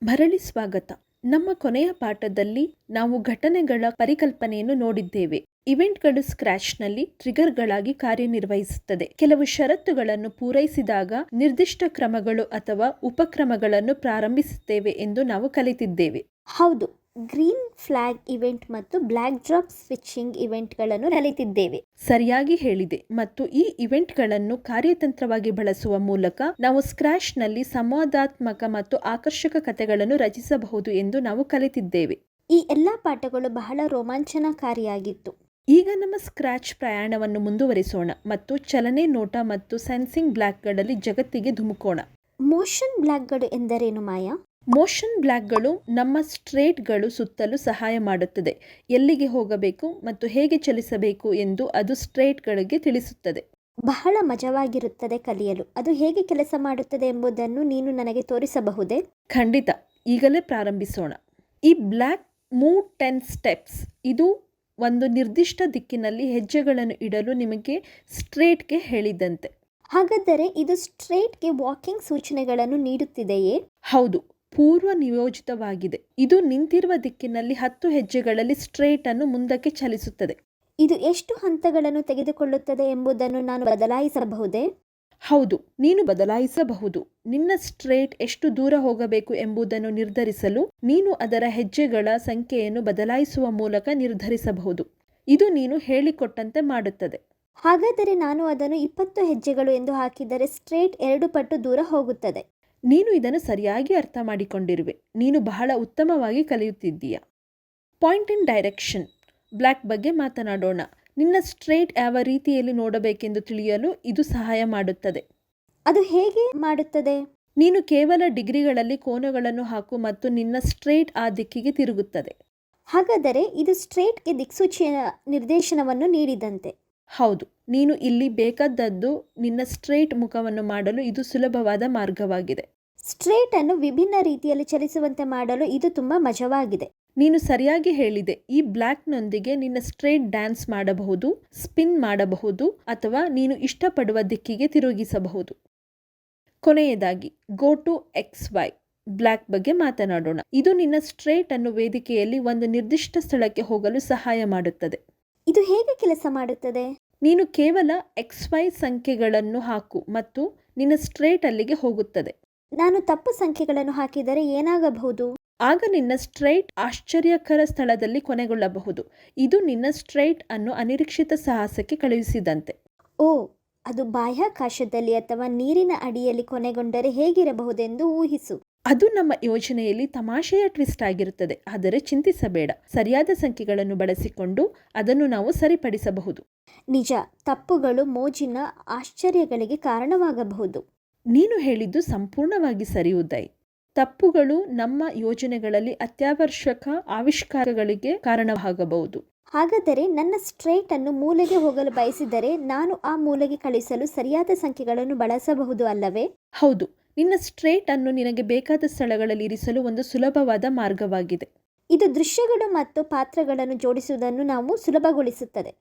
ಮರಳಿ ಸ್ವಾಗತ. ನಮ್ಮ ಕೊನೆಯ ಪಾಠದಲ್ಲಿ ನಾವು ಘಟನೆಗಳ ಪರಿಕಲ್ಪನೆಯನ್ನು ನೋಡಿದ್ದೇವೆ. ಇವೆಂಟ್ಗಳು ಸ್ಕ್ರಾಚ್ನಲ್ಲಿ ಟ್ರಿಗರ್ಗಳಾಗಿ ಕಾರ್ಯನಿರ್ವಹಿಸುತ್ತದೆ. ಕೆಲವು ಷರತ್ತುಗಳನ್ನು ಪೂರೈಸಿದಾಗ ನಿರ್ದಿಷ್ಟ ಕ್ರಮಗಳು ಅಥವಾ ಉಪಕ್ರಮಗಳನ್ನು ಪ್ರಾರಂಭಿಸುತ್ತೇವೆ ಎಂದು ನಾವು ಕಲಿತಿದ್ದೇವೆ. ಹೌದು, ಗ್ರೀನ್ ಫ್ಲಾಗ್ ಇವೆಂಟ್ ಮತ್ತು ಬ್ಲ್ಯಾಕ್ ಡ್ರಾಪ್ ಸ್ವಿಚಿಂಗ್ ಇವೆಂಟ್ಗಳನ್ನು ಕಲಿತಿದ್ದೇವೆ. ಸರಿಯಾಗಿ ಹೇಳಿದೆ. ಮತ್ತು ಈ ಇವೆಂಟ್ಗಳನ್ನು ಕಾರ್ಯತಂತ್ರವಾಗಿ ಬಳಸುವ ಮೂಲಕ ನಾವು ಸ್ಕ್ರಾಚ್ನಲ್ಲಿ ಸಂವಾದಾತ್ಮಕ ಮತ್ತು ಆಕರ್ಷಕ ಕಥೆಗಳನ್ನು ರಚಿಸಬಹುದು ಎಂದು ನಾವು ಕಲಿತಿದ್ದೇವೆ. ಈ ಎಲ್ಲ ಪಾಠಗಳು ಬಹಳ ರೋಮಾಂಚನಕಾರಿಯಾಗಿತ್ತು. ಈಗ ನಮ್ಮ ಸ್ಕ್ರಾಚ್ ಪ್ರಯಾಣವನ್ನು ಮುಂದುವರಿಸೋಣ ಮತ್ತು ಚಲನೆ, ನೋಟ ಮತ್ತು ಸೆನ್ಸಿಂಗ್ ಬ್ಲಾಕ್ಗಳಲ್ಲಿ ಜಗತ್ತಿಗೆ ಧುಮುಕೋಣ. ಮೋಷನ್ ಬ್ಲಾಕ್ಗಳು ಎಂದರೇನು ಮಾಯಾ? ಮೋಷನ್ ಬ್ಲಾಕ್ಗಳು ನಮ್ಮ ಸ್ಟ್ರೇಟ್ಗಳು ಸುತ್ತಲೂ ಸಹಾಯ ಮಾಡುತ್ತದೆ. ಎಲ್ಲಿಗೆ ಹೋಗಬೇಕು ಮತ್ತು ಹೇಗೆ ಚಲಿಸಬೇಕು ಎಂದು ಅದು ಸ್ಟ್ರೇಟ್ಗಳಿಗೆ ತಿಳಿಸುತ್ತದೆ. ಬಹಳ ಮಜವಾಗಿರುತ್ತದೆ ಕಲಿಯಲು. ಅದು ಹೇಗೆ ಕೆಲಸ ಮಾಡುತ್ತದೆ ಎಂಬುದನ್ನು ನೀನು ನನಗೆ ತೋರಿಸಬಹುದೇ? ಖಂಡಿತ, ಈಗಲೇ ಪ್ರಾರಂಭಿಸೋಣ. ಈ ಬ್ಲಾಕ್ ಮೂವ್ 10 ಸ್ಟೆಪ್ಸ್ ಇದು ಒಂದು ನಿರ್ದಿಷ್ಟ ದಿಕ್ಕಿನಲ್ಲಿ ಹೆಜ್ಜೆಗಳನ್ನು ಇಡಲು ನಿಮಗೆ ಸ್ಟ್ರೇಟ್ಗೆ ಹೇಳಿದಂತೆ. ಹಾಗಾದರೆ ಇದು ಸ್ಟ್ರೇಟ್ಗೆ ವಾಕಿಂಗ್ ಸೂಚನೆಗಳನ್ನು ನೀಡುತ್ತಿದೆಯೇ? ಹೌದು, ಪೂರ್ವ ನಿಯೋಜಿತವಾಗಿದೆ. ಇದು ನಿಂತಿರುವ ದಿಕ್ಕಿನಲ್ಲಿ 10 ಹೆಜ್ಜೆಗಳಲ್ಲಿ ಸ್ಟ್ರೇಟ್ ಅನ್ನು ಮುಂದಕ್ಕೆ ಚಲಿಸುತ್ತದೆ. ಇದು ಎಷ್ಟು ಹಂತಗಳನ್ನು ತೆಗೆದುಕೊಳ್ಳುತ್ತದೆ ಎಂಬುದನ್ನು ನಾನು ಬದಲಾಯಿಸಬಹುದೇ? ಹೌದು, ನೀನು ಬದಲಾಯಿಸಬಹುದು. ನಿನ್ನ ಸ್ಟ್ರೇಟ್ ಎಷ್ಟು ದೂರ ಹೋಗಬೇಕು ಎಂಬುದನ್ನು ನಿರ್ಧರಿಸಲು ನೀನು ಅದರ ಹೆಜ್ಜೆಗಳ ಸಂಖ್ಯೆಯನ್ನು ಬದಲಾಯಿಸುವ ಮೂಲಕ ನಿರ್ಧರಿಸಬಹುದು. ಇದು ನೀನು ಹೇಳಿಕೊಟ್ಟಂತೆ ಮಾಡುತ್ತದೆ. ಹಾಗಾದರೆ ನಾನು ಅದನ್ನು 20 ಹೆಜ್ಜೆಗಳು ಎಂದು ಹಾಕಿದರೆ ಸ್ಟ್ರೇಟ್ 2 ಪಟ್ಟು ದೂರ ಹೋಗುತ್ತದೆ. ನೀನು ಇದನ್ನು ಸರಿಯಾಗಿ ಅರ್ಥ ಮಾಡಿಕೊಂಡಿರುವೆ. ನೀನು ಬಹಳ ಉತ್ತಮವಾಗಿ ಕಲಿಯುತ್ತಿದ್ದೀಯ. ಪಾಯಿಂಟ್ ಇನ್ ಡೈರೆಕ್ಷನ್ ಬ್ಲಾಕ್ ಬಗ್ಗೆ ಮಾತನಾಡೋಣ. ನಿನ್ನ ಸ್ಟ್ರೇಟ್ ಯಾವ ರೀತಿಯಲ್ಲಿ ನೋಡಬೇಕೆಂದು ತಿಳಿಯಲು ಇದು ಸಹಾಯ ಮಾಡುತ್ತದೆ. ಅದು ಹೇಗೆ ಮಾಡುತ್ತದೆ? ನೀನು ಕೇವಲ ಡಿಗ್ರಿಗಳಲ್ಲಿ ಕೋನಗಳನ್ನು ಹಾಕು ಮತ್ತು ನಿನ್ನ ಸ್ಟ್ರೇಟ್ ಆ ದಿಕ್ಕಿಗೆ ತಿರುಗುತ್ತದೆ. ಹಾಗಾದರೆ ಇದು ಸ್ಟ್ರೇಟ್ಗೆ ದಿಕ್ಸೂಚಿಯ ನಿರ್ದೇಶನವನ್ನು ನೀಡಿದಂತೆ. ಹೌದು, ನೀನು ಇಲ್ಲಿ ಬೇಕಾದದ್ದು ನಿನ್ನ ಸ್ಟ್ರೇಟ್ ಮುಖವನ್ನು ಮಾಡಲು ಇದು ಸುಲಭವಾದ ಮಾರ್ಗವಾಗಿದೆ. ಸ್ಟ್ರೇಟ್ ಅನ್ನು ವಿಭಿನ್ನ ರೀತಿಯಲ್ಲಿ ಚಲಿಸುವಂತೆ ಮಾಡಲು ಇದು ತುಂಬಾ ಮಜವಾಗಿದೆ. ನೀನು ಸರಿಯಾಗಿ ಹೇಳಿದೆ. ಈ ಬ್ಲಾಕ್ನೊಂದಿಗೆ ನಿನ್ನ ಸ್ಟ್ರೇಟ್ ಡ್ಯಾನ್ಸ್ ಮಾಡಬಹುದು, ಸ್ಪಿನ್ ಮಾಡಬಹುದು ಅಥವಾ ನೀನು ಇಷ್ಟಪಡುವ ದಿಕ್ಕಿಗೆ ತಿರುಗಿಸಬಹುದು. ಕೊನೆಯದಾಗಿ ಗೋ ಟು XY ಬ್ಲಾಕ್ ಬಗ್ಗೆ ಮಾತನಾಡೋಣ. ಇದು ನಿನ್ನ ಸ್ಟ್ರೇಟ್ ಅನ್ನು ವೇದಿಕೆಯಲ್ಲಿ ಒಂದು ನಿರ್ದಿಷ್ಟ ಸ್ಥಳಕ್ಕೆ ಹೋಗಲು ಸಹಾಯ ಮಾಡುತ್ತದೆ. ಇದು ಹೇಗೆ ಕೆಲಸ ಮಾಡುತ್ತದೆ? ನೀನು ಕೇವಲ XY ಸಂಖ್ಯೆಗಳನ್ನು ಹಾಕು ಮತ್ತು ನಿನ್ನ ಸ್ಟ್ರೇಟ್ ಅಲ್ಲಿಗೆ ಹೋಗುತ್ತದೆ. ನಾನು ತಪ್ಪು ಸಂಖ್ಯೆಗಳನ್ನು ಹಾಕಿದರೆ ಏನಾಗಬಹುದು? ಆಗ ನಿನ್ನ ಸ್ಟ್ರೇಟ್ ಆಶ್ಚರ್ಯಕರ ಸ್ಥಳದಲ್ಲಿ ಕೊನೆಗೊಳ್ಳಬಹುದು. ಇದು ನಿನ್ನ ಸ್ಟ್ರೇಟ್ ಅನ್ನು ಅನಿರೀಕ್ಷಿತ ಸಾಹಸಕ್ಕೆ ಕಳುಹಿಸಿದಂತೆ. ಓ, ಅದು ಬಾಹ್ಯಾಕಾಶದಲ್ಲಿ ಅಥವಾ ನೀರಿನ ಅಡಿಯಲ್ಲಿ ಕೊನೆಗೊಂಡರೆ ಹೇಗಿರಬಹುದೆಂದು ಊಹಿಸು. ಅದು ನಮ್ಮ ಯೋಜನೆಯಲ್ಲಿ ತಮಾಷೆಯ ಟ್ವಿಸ್ಟ್ ಆಗಿರುತ್ತದೆ. ಆದರೆ ಚಿಂತಿಸಬೇಡ, ಸರಿಯಾದ ಸಂಖ್ಯೆಗಳನ್ನು ಬಳಸಿಕೊಂಡು ಅದನ್ನು ನಾವು ಸರಿಪಡಿಸಬಹುದು. ನಿಜ, ತಪ್ಪುಗಳು ಮೋಜಿನ ಆಶ್ಚರ್ಯಗಳಿಗೆ ಕಾರಣವಾಗಬಹುದು. ನೀನು ಹೇಳಿದ್ದು ಸಂಪೂರ್ಣವಾಗಿ ಸರಿ ಉದಯ್. ತಪ್ಪುಗಳು ನಮ್ಮ ಯೋಜನೆಗಳಲ್ಲಿ ಅತ್ಯವಶ್ಯಕ ಆವಿಷ್ಕಾರಗಳಿಗೆ ಕಾರಣವಾಗಬಹುದು. ಹಾಗಾದರೆ ನನ್ನ ಸ್ಟ್ರೇಟ್ ಅನ್ನು ಮೂಲೆಗೆ ಹೋಗಲು ಬಯಸಿದರೆ ನಾನು ಆ ಮೂಲೆಗೆ ಕಳಿಸಲು ಸರಿಯಾದ ಸಂಖ್ಯೆಗಳನ್ನು ಬಳಸಬಹುದು ಅಲ್ಲವೇ? ಹೌದು, ನಿನ್ನ ಸ್ಟ್ರೇಟ್ ಅನ್ನು ನಿನಗೆ ಬೇಕಾದ ಸ್ಥಳಗಳಲ್ಲಿ ಇರಿಸಲು ಒಂದು ಸುಲಭವಾದ ಮಾರ್ಗವಾಗಿದೆ. ಇದು ದೃಶ್ಯಗಳು ಮತ್ತು ಪಾತ್ರಗಳನ್ನು ಜೋಡಿಸುವುದನ್ನು ನಾವು ಸುಲಭಗೊಳಿಸುತ್ತದೆ.